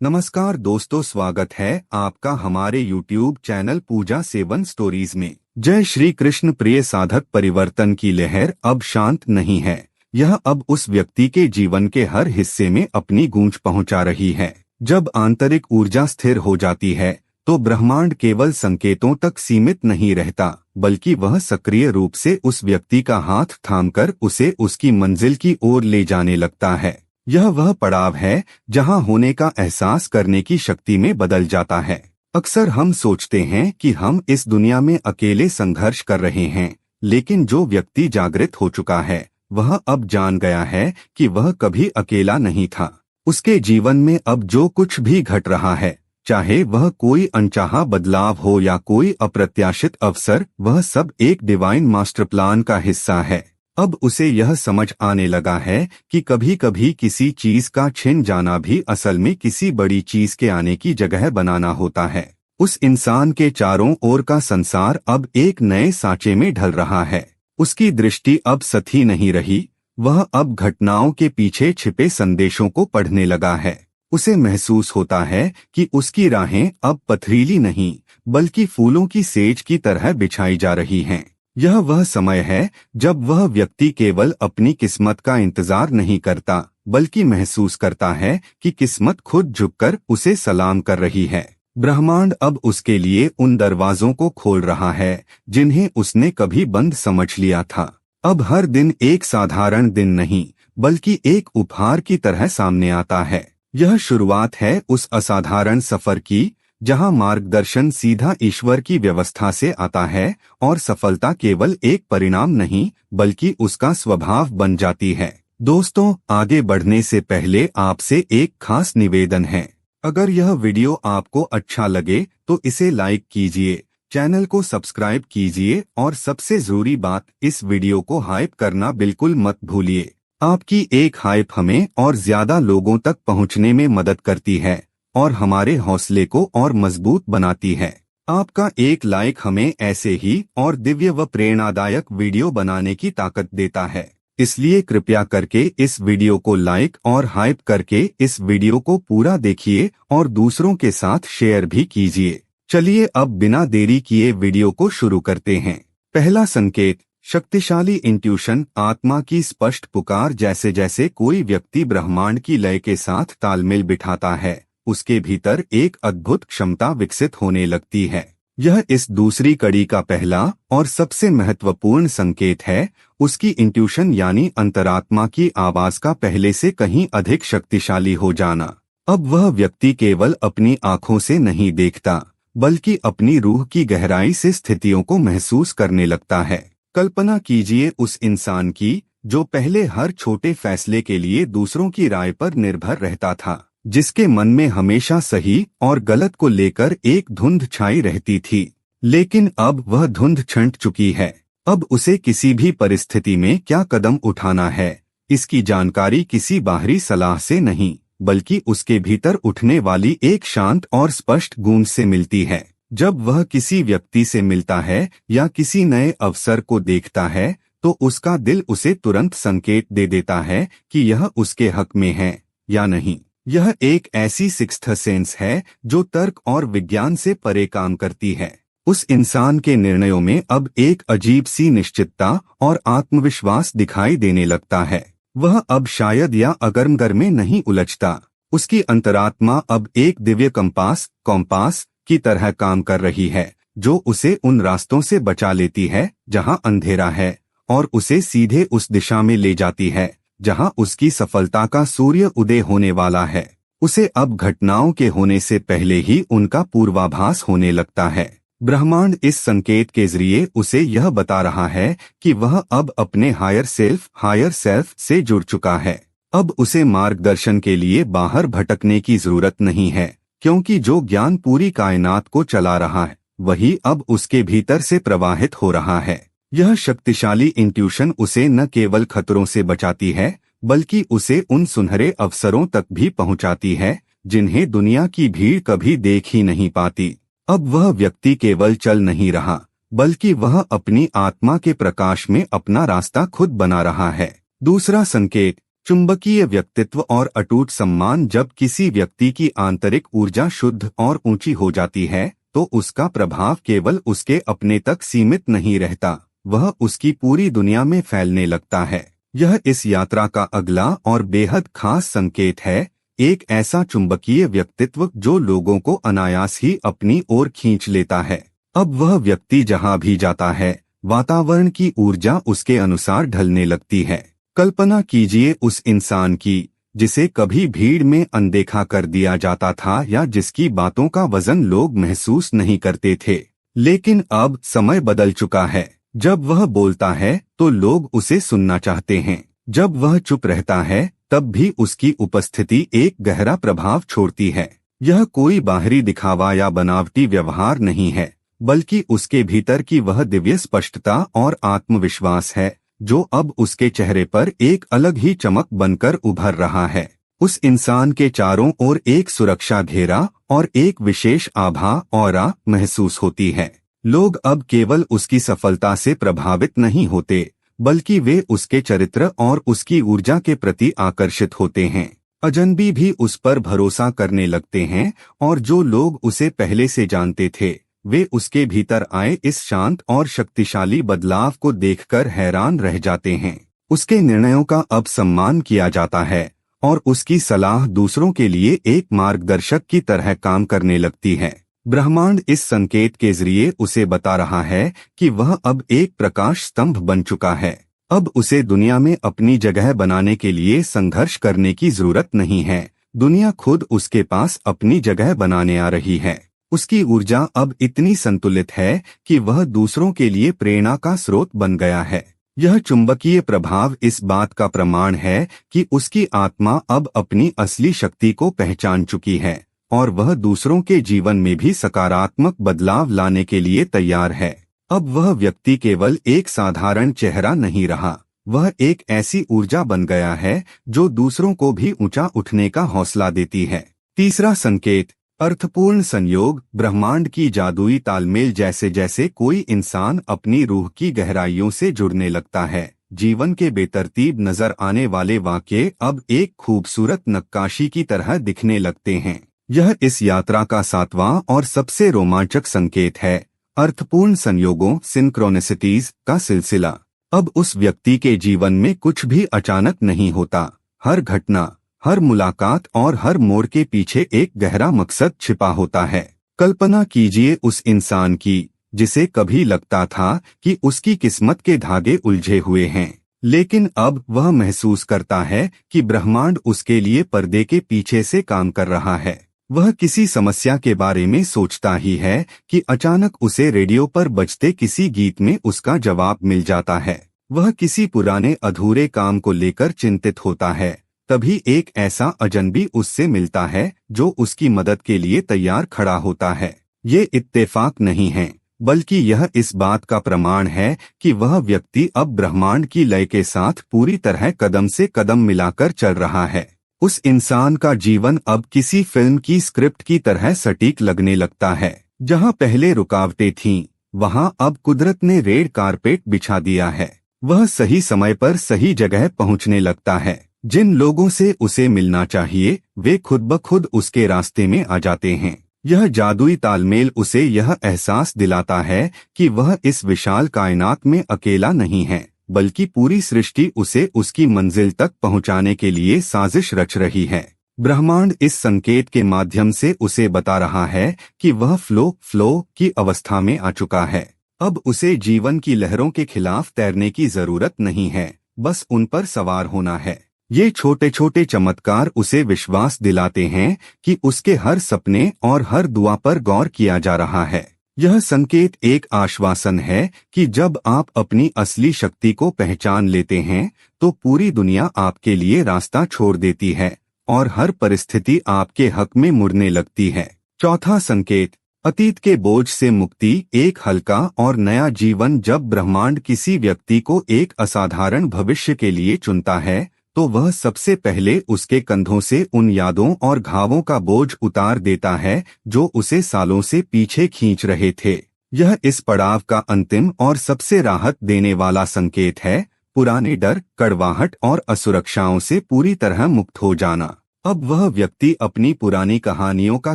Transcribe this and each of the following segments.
नमस्कार दोस्तों, स्वागत है आपका हमारे YouTube चैनल पूजा सेवन स्टोरीज में। जय श्री कृष्ण। प्रिय साधक, परिवर्तन की लहर अब शांत नहीं है। यह अब उस व्यक्ति के जीवन के हर हिस्से में अपनी गूंज पहुंचा रही है। जब आंतरिक ऊर्जा स्थिर हो जाती है तो ब्रह्मांड केवल संकेतों तक सीमित नहीं रहता, बल्कि वह सक्रिय रूप से उस व्यक्ति का हाथ थामकर उसे उसकी मंजिल की ओर ले जाने लगता है। यह वह पड़ाव है जहां होने का एहसास करने की शक्ति में बदल जाता है। अक्सर हम सोचते हैं कि हम इस दुनिया में अकेले संघर्ष कर रहे हैं, लेकिन जो व्यक्ति जागृत हो चुका है वह अब जान गया है कि वह कभी अकेला नहीं था। उसके जीवन में अब जो कुछ भी घट रहा है, चाहे वह कोई अनचाहा बदलाव हो या कोई अप्रत्याशित अवसर, वह सब एक डिवाइन मास्टर प्लान का हिस्सा है। अब उसे यह समझ आने लगा है कि कभी कभी किसी चीज का छिन जाना भी असल में किसी बड़ी चीज के आने की जगह बनाना होता है। उस इंसान के चारों ओर का संसार अब एक नए सांचे में ढल रहा है। उसकी दृष्टि अब सधी नहीं रही, वह अब घटनाओं के पीछे छिपे संदेशों को पढ़ने लगा है। उसे महसूस होता है कि उसकी राहें अब पथरीली नहीं, बल्कि फूलों की सेज की तरह बिछाई जा रही हैं। यह वह समय है जब वह व्यक्ति केवल अपनी किस्मत का इंतजार नहीं करता, बल्कि महसूस करता है कि किस्मत खुद झुककर उसे सलाम कर रही है। ब्रह्मांड अब उसके लिए उन दरवाजों को खोल रहा है जिन्हें उसने कभी बंद समझ लिया था। अब हर दिन एक साधारण दिन नहीं, बल्कि एक उपहार की तरह सामने आता है। यह शुरुआत है उस असाधारण सफर की जहां मार्गदर्शन सीधा ईश्वर की व्यवस्था से आता है और सफलता केवल एक परिणाम नहीं, बल्कि उसका स्वभाव बन जाती है। दोस्तों, आगे बढ़ने से पहले आपसे एक खास निवेदन है। अगर यह वीडियो आपको अच्छा लगे तो इसे लाइक कीजिए, चैनल को सब्सक्राइब कीजिए और सबसे जरूरी बात, इस वीडियो को हाइप करना बिल्कुल मत भूलिए। आपकी एक हाइप हमें और ज्यादा लोगों तक पहुंचने में मदद करती है और हमारे हौसले को और मजबूत बनाती है। आपका एक लाइक हमें ऐसे ही और दिव्य व प्रेरणादायक वीडियो बनाने की ताकत देता है। इसलिए कृपया करके इस वीडियो को लाइक और हाइप करके इस वीडियो को पूरा देखिए और दूसरों के साथ शेयर भी कीजिए। चलिए अब बिना देरी किए वीडियो को शुरू करते हैं। पहला संकेत, शक्तिशाली इंट्यूशन, आत्मा की स्पष्ट पुकार। जैसे जैसे कोई व्यक्ति ब्रह्मांड की लय के साथ तालमेल बिठाता है, उसके भीतर एक अद्भुत क्षमता विकसित होने लगती है। यह इस दूसरी कड़ी का पहला और सबसे महत्वपूर्ण संकेत है। उसकी इंट्यूशन यानी अंतरात्मा की आवाज का पहले से कहीं अधिक शक्तिशाली हो जाना। अब वह व्यक्ति केवल अपनी आंखों से नहीं देखता, बल्कि अपनी रूह की गहराई से स्थितियों को महसूस करने लगता है। कल्पना कीजिए उस इंसान की जो पहले हर छोटे फैसले के लिए दूसरों की राय पर निर्भर रहता था, जिसके मन में हमेशा सही और गलत को लेकर एक धुंध छाई रहती थी। लेकिन अब वह धुंध छंट चुकी है। अब उसे किसी भी परिस्थिति में क्या कदम उठाना है, इसकी जानकारी किसी बाहरी सलाह से नहीं, बल्कि उसके भीतर उठने वाली एक शांत और स्पष्ट गूंज से मिलती है। जब वह किसी व्यक्ति से मिलता है या किसी नए अवसर को देखता है, तो उसका दिल उसे तुरंत संकेत दे देता है कि यह उसके हक में है या नहीं। यह एक ऐसी सिक्स्थ सेंस है जो तर्क और विज्ञान से परे काम करती है। उस इंसान के निर्णयों में अब एक अजीब सी निश्चितता और आत्मविश्वास दिखाई देने लगता है। वह अब शायद या अगरमगर में नहीं उलझता। उसकी अंतरात्मा अब एक दिव्य कॉम्पास की तरह काम कर रही है, जो उसे उन रास्तों से बचा लेती है जहां अंधेरा है और उसे सीधे उस दिशा में ले जाती है जहां उसकी सफलता का सूर्य उदय होने वाला है। उसे अब घटनाओं के होने से पहले ही उनका पूर्वाभास होने लगता है। ब्रह्मांड इस संकेत के जरिए उसे यह बता रहा है कि वह अब अपने हायर सेल्फ से जुड़ चुका है। अब उसे मार्गदर्शन के लिए बाहर भटकने की जरूरत नहीं है, क्योंकि जो ज्ञान पूरी कायनात को चला रहा है वही अब उसके भीतर से प्रवाहित हो रहा है। यह शक्तिशाली इंट्यूशन उसे न केवल खतरों से बचाती है, बल्कि उसे उन सुनहरे अवसरों तक भी पहुंचाती है जिन्हें दुनिया की भीड़ कभी देख ही नहीं पाती। अब वह व्यक्ति केवल चल नहीं रहा, बल्कि वह अपनी आत्मा के प्रकाश में अपना रास्ता खुद बना रहा है। दूसरा संकेत, चुंबकीय व्यक्तित्व और अटूट सम्मान। जब किसी व्यक्ति की आंतरिक ऊर्जा शुद्ध और ऊंची हो जाती है तो उसका प्रभाव केवल उसके अपने तक सीमित नहीं रहता, वह उसकी पूरी दुनिया में फैलने लगता है। यह इस यात्रा का अगला और बेहद खास संकेत है, एक ऐसा चुंबकीय व्यक्तित्व जो लोगों को अनायास ही अपनी ओर खींच लेता है। अब वह व्यक्ति जहां भी जाता है वातावरण की ऊर्जा उसके अनुसार ढलने लगती है। कल्पना कीजिए उस इंसान की जिसे कभी भीड़ में अनदेखा कर दिया जाता था या जिसकी बातों का वजन लोग महसूस नहीं करते थे। लेकिन अब समय बदल चुका है। जब वह बोलता है तो लोग उसे सुनना चाहते हैं। जब वह चुप रहता है तब भी उसकी उपस्थिति एक गहरा प्रभाव छोड़ती है। यह कोई बाहरी दिखावा या बनावटी व्यवहार नहीं है, बल्कि उसके भीतर की वह दिव्य स्पष्टता और आत्मविश्वास है जो अब उसके चेहरे पर एक अलग ही चमक बनकर उभर रहा है। उस इंसान के चारों ओर एक सुरक्षा घेरा और एक विशेष आभा ऑरा महसूस होती है। लोग अब केवल उसकी सफलता से प्रभावित नहीं होते, बल्कि वे उसके चरित्र और उसकी ऊर्जा के प्रति आकर्षित होते हैं। अजनबी भी उस पर भरोसा करने लगते हैं और जो लोग उसे पहले से जानते थे वे उसके भीतर आए इस शांत और शक्तिशाली बदलाव को देखकर हैरान रह जाते हैं। उसके निर्णयों का अब सम्मान किया जाता है और उसकी सलाह दूसरों के लिए एक मार्गदर्शक की तरह काम करने लगती है। ब्रह्मांड इस संकेत के जरिए उसे बता रहा है कि वह अब एक प्रकाश स्तंभ बन चुका है। अब उसे दुनिया में अपनी जगह बनाने के लिए संघर्ष करने की जरूरत नहीं है। दुनिया खुद उसके पास अपनी जगह बनाने आ रही है। उसकी ऊर्जा अब इतनी संतुलित है कि वह दूसरों के लिए प्रेरणा का स्रोत बन गया है। यह चुंबकीय प्रभाव इस बात का प्रमाण है कि उसकी आत्मा अब अपनी असली शक्ति को पहचान चुकी है और वह दूसरों के जीवन में भी सकारात्मक बदलाव लाने के लिए तैयार है। अब वह व्यक्ति केवल एक साधारण चेहरा नहीं रहा, वह एक ऐसी ऊर्जा बन गया है जो दूसरों को भी ऊंचा उठने का हौसला देती है। तीसरा संकेत, अर्थपूर्ण संयोग। ब्रह्मांड की जादुई तालमेल। जैसे जैसे कोई इंसान अपनी रूह की गहराइयों से जुड़ने लगता है, जीवन के बेतरतीब नजर आने वाले वाक़ये अब एक खूबसूरत नक्काशी की तरह दिखने लगते हैं। यह इस यात्रा का 7वां और सबसे रोमांचक संकेत है, अर्थपूर्ण संयोगों सिंक्रोनिसिटीज का सिलसिला। अब उस व्यक्ति के जीवन में कुछ भी अचानक नहीं होता। हर घटना, हर मुलाकात और हर मोड़ के पीछे एक गहरा मकसद छिपा होता है। कल्पना कीजिए उस इंसान की जिसे कभी लगता था कि उसकी किस्मत के धागे उलझे हुए हैं, लेकिन अब वह महसूस करता है कि ब्रह्मांड उसके लिए पर्दे के पीछे से काम कर रहा है। वह किसी समस्या के बारे में सोचता ही है कि अचानक उसे रेडियो पर बजते किसी गीत में उसका जवाब मिल जाता है। वह किसी पुराने अधूरे काम को लेकर चिंतित होता है, तभी एक ऐसा अजनबी उससे मिलता है जो उसकी मदद के लिए तैयार खड़ा होता है। ये इत्तेफाक नहीं है, बल्कि यह इस बात का प्रमाण है कि वह व्यक्ति अब ब्रह्मांड की लय के साथ पूरी तरह कदम से कदम मिलाकर चल रहा है। उस इंसान का जीवन अब किसी फिल्म की स्क्रिप्ट की तरह सटीक लगने लगता है। जहां पहले रुकावटें थीं, वहां अब कुदरत ने रेड कारपेट बिछा दिया है। वह सही समय पर सही जगह पहुंचने लगता है। जिन लोगों से उसे मिलना चाहिए वे खुद ब खुद उसके रास्ते में आ जाते हैं। यह जादुई तालमेल उसे यह एहसास दिलाता है कि वह इस विशाल कायनात में अकेला नहीं है, बल्कि पूरी सृष्टि उसे उसकी मंजिल तक पहुंचाने के लिए साजिश रच रही है। ब्रह्मांड इस संकेत के माध्यम से उसे बता रहा है कि वह फ्लो की अवस्था में आ चुका है। अब उसे जीवन की लहरों के खिलाफ तैरने की जरूरत नहीं है, बस उन पर सवार होना है। ये छोटे छोटे चमत्कार उसे विश्वास दिलाते हैं कि उसके हर सपने और हर दुआ पर गौर किया जा रहा है। यह संकेत एक आश्वासन है कि जब आप अपनी असली शक्ति को पहचान लेते हैं तो पूरी दुनिया आपके लिए रास्ता छोड़ देती है और हर परिस्थिति आपके हक में मुड़ने लगती है। चौथा संकेत, अतीत के बोझ से मुक्ति। एक हल्का और नया जीवन। जब ब्रह्मांड किसी व्यक्ति को एक असाधारण भविष्य के लिए चुनता है तो वह सबसे पहले उसके कंधों से उन यादों और घावों का बोझ उतार देता है जो उसे सालों से पीछे खींच रहे थे। यह इस पड़ाव का अंतिम और सबसे राहत देने वाला संकेत है। पुराने डर, कड़वाहट और असुरक्षाओं से पूरी तरह मुक्त हो जाना। अब वह व्यक्ति अपनी पुरानी कहानियों का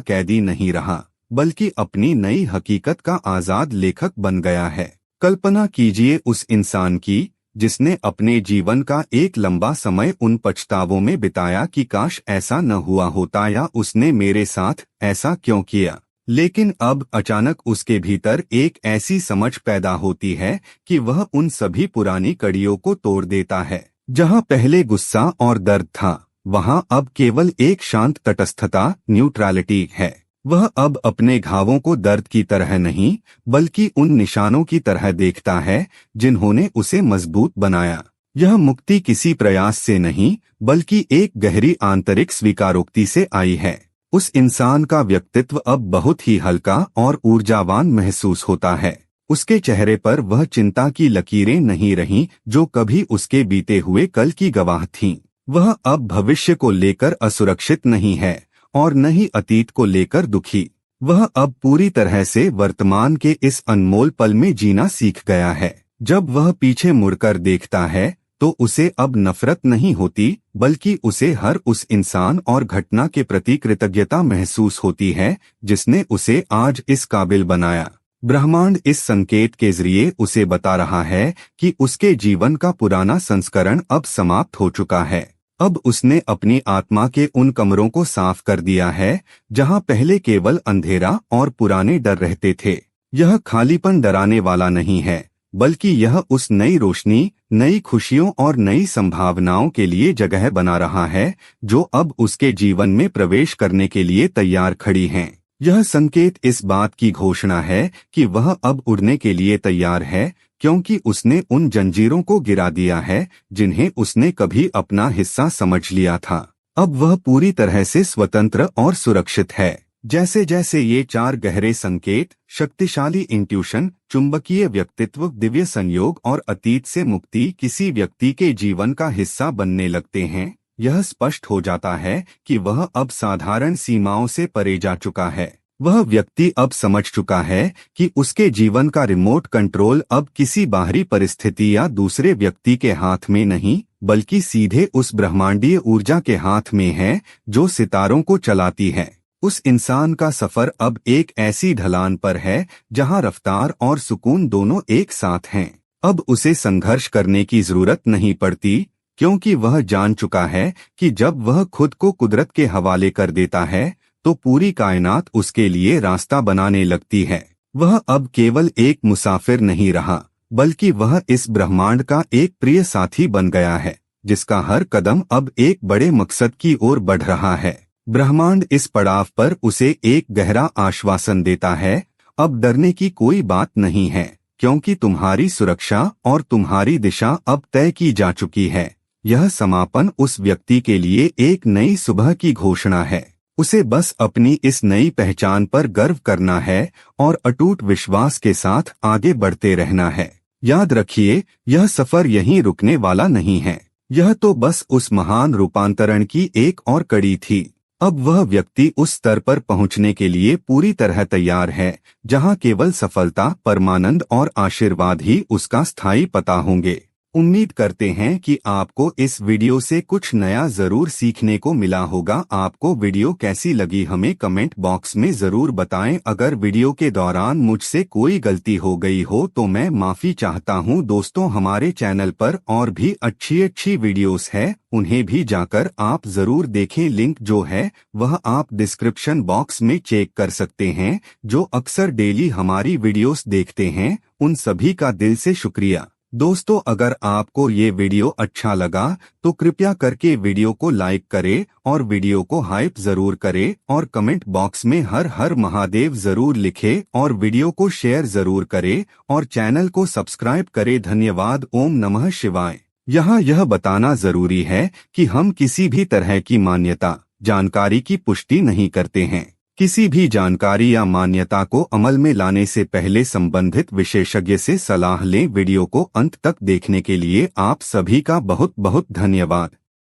कैदी नहीं रहा, बल्कि अपनी नई हकीकत का आजाद लेखक बन गया है। कल्पना कीजिए उस इंसान की जिसने अपने जीवन का एक लंबा समय उन पछतावों में बिताया कि काश ऐसा न हुआ होता या उसने मेरे साथ ऐसा क्यों किया। लेकिन अब अचानक उसके भीतर एक ऐसी समझ पैदा होती है कि वह उन सभी पुरानी कड़ियों को तोड़ देता है। जहां पहले गुस्सा और दर्द था, वहां अब केवल एक शांत तटस्थता, न्यूट्रलिटी है। वह अब अपने घावों को दर्द की तरह नहीं, बल्कि उन निशानों की तरह देखता है जिन्होंने उसे मजबूत बनाया। यह मुक्ति किसी प्रयास से नहीं, बल्कि एक गहरी आंतरिक स्वीकारोक्ति से आई है। उस इंसान का व्यक्तित्व अब बहुत ही हल्का और ऊर्जावान महसूस होता है। उसके चेहरे पर वह चिंता की लकीरें नहीं रहीं जो कभी उसके बीते हुए कल की गवाह थीं। वह अब भविष्य को लेकर असुरक्षित नहीं है और न ही अतीत को लेकर दुखी। वह अब पूरी तरह से वर्तमान के इस अनमोल पल में जीना सीख गया है। जब वह पीछे मुड़कर देखता है तो उसे अब नफरत नहीं होती, बल्कि उसे हर उस इंसान और घटना के प्रति कृतज्ञता महसूस होती है जिसने उसे आज इस काबिल बनाया। ब्रह्मांड इस संकेत के जरिए उसे बता रहा है कि उसके जीवन का पुराना संस्करण अब समाप्त हो चुका है। अब उसने अपनी आत्मा के उन कमरों को साफ कर दिया है जहां पहले केवल अंधेरा और पुराने डर रहते थे। यह खालीपन डराने वाला नहीं है, बल्कि यह उस नई रोशनी, नई खुशियों और नई संभावनाओं के लिए जगह बना रहा है जो अब उसके जीवन में प्रवेश करने के लिए तैयार खड़ी हैं। यह संकेत इस बात की घोषणा है कि वह अब उड़ने के लिए तैयार है, क्योंकि उसने उन जंजीरों को गिरा दिया है जिन्हें उसने कभी अपना हिस्सा समझ लिया था। अब वह पूरी तरह से स्वतंत्र और सुरक्षित है। जैसे जैसे ये 4 गहरे संकेत, शक्तिशाली इंट्यूशन, चुंबकीय व्यक्तित्व, दिव्य संयोग और अतीत से मुक्ति किसी व्यक्ति के जीवन का हिस्सा बनने लगते हैं, यह स्पष्ट हो जाता है कि वह अब साधारण सीमाओं से परे जा चुका है। वह व्यक्ति अब समझ चुका है कि उसके जीवन का रिमोट कंट्रोल अब किसी बाहरी परिस्थिति या दूसरे व्यक्ति के हाथ में नहीं, बल्कि सीधे उस ब्रह्मांडीय ऊर्जा के हाथ में है जो सितारों को चलाती है। उस इंसान का सफर अब एक ऐसी ढलान पर है जहां रफ्तार और सुकून दोनों एक साथ हैं। अब उसे संघर्ष करने की जरूरत नहीं पड़ती, क्योंकि वह जान चुका है कि जब वह खुद को कुदरत के हवाले कर देता है तो पूरी कायनात उसके लिए रास्ता बनाने लगती है। वह अब केवल एक मुसाफिर नहीं रहा, बल्कि वह इस ब्रह्मांड का एक प्रिय साथी बन गया है, जिसका हर कदम अब एक बड़े मकसद की ओर बढ़ रहा है। ब्रह्मांड इस पड़ाव पर उसे एक गहरा आश्वासन देता है, अब डरने की कोई बात नहीं है, क्योंकि तुम्हारी सुरक्षा और तुम्हारी दिशा अब तय की जा चुकी है। यह समापन उस व्यक्ति के लिए एक नई सुबह की घोषणा है। उसे बस अपनी इस नई पहचान पर गर्व करना है और अटूट विश्वास के साथ आगे बढ़ते रहना है। याद रखिए, यह सफर यहीं रुकने वाला नहीं है। यह तो बस उस महान रूपांतरण की एक और कड़ी थी। अब वह व्यक्ति उस स्तर पर पहुंचने के लिए पूरी तरह तैयार है जहां केवल सफलता, परमानंद और आशीर्वाद ही उसका स्थायी पता होंगे। उम्मीद करते हैं कि आपको इस वीडियो से कुछ नया जरूर सीखने को मिला होगा। आपको वीडियो कैसी लगी हमें कमेंट बॉक्स में जरूर बताएं। अगर वीडियो के दौरान मुझसे कोई गलती हो गई हो तो मैं माफी चाहता हूं। दोस्तों, हमारे चैनल पर और भी अच्छी वीडियोस है, उन्हें भी जाकर आप जरूर देखें। लिंक जो है वह आप डिस्क्रिप्शन बॉक्स में चेक कर सकते हैं। जो अक्सर डेली हमारी वीडियोस देखते हैं, उन सभी का दिल से शुक्रिया। दोस्तों, अगर आपको ये वीडियो अच्छा लगा तो कृपया करके वीडियो को लाइक करें और वीडियो को हाइप जरूर करें और कमेंट बॉक्स में हर हर महादेव जरूर लिखें और वीडियो को शेयर जरूर करें और चैनल को सब्सक्राइब करें। धन्यवाद। ओम नमः शिवाय। यहाँ यह बताना जरूरी है कि हम किसी भी तरह की मान्यता, जानकारी की पुष्टि नहीं करते हैं। किसी भी जानकारी या मान्यता को अमल में लाने से पहले संबंधित विशेषज्ञ से सलाह लें। वीडियो को अंत तक देखने के लिए आप सभी का बहुत बहुत धन्यवाद।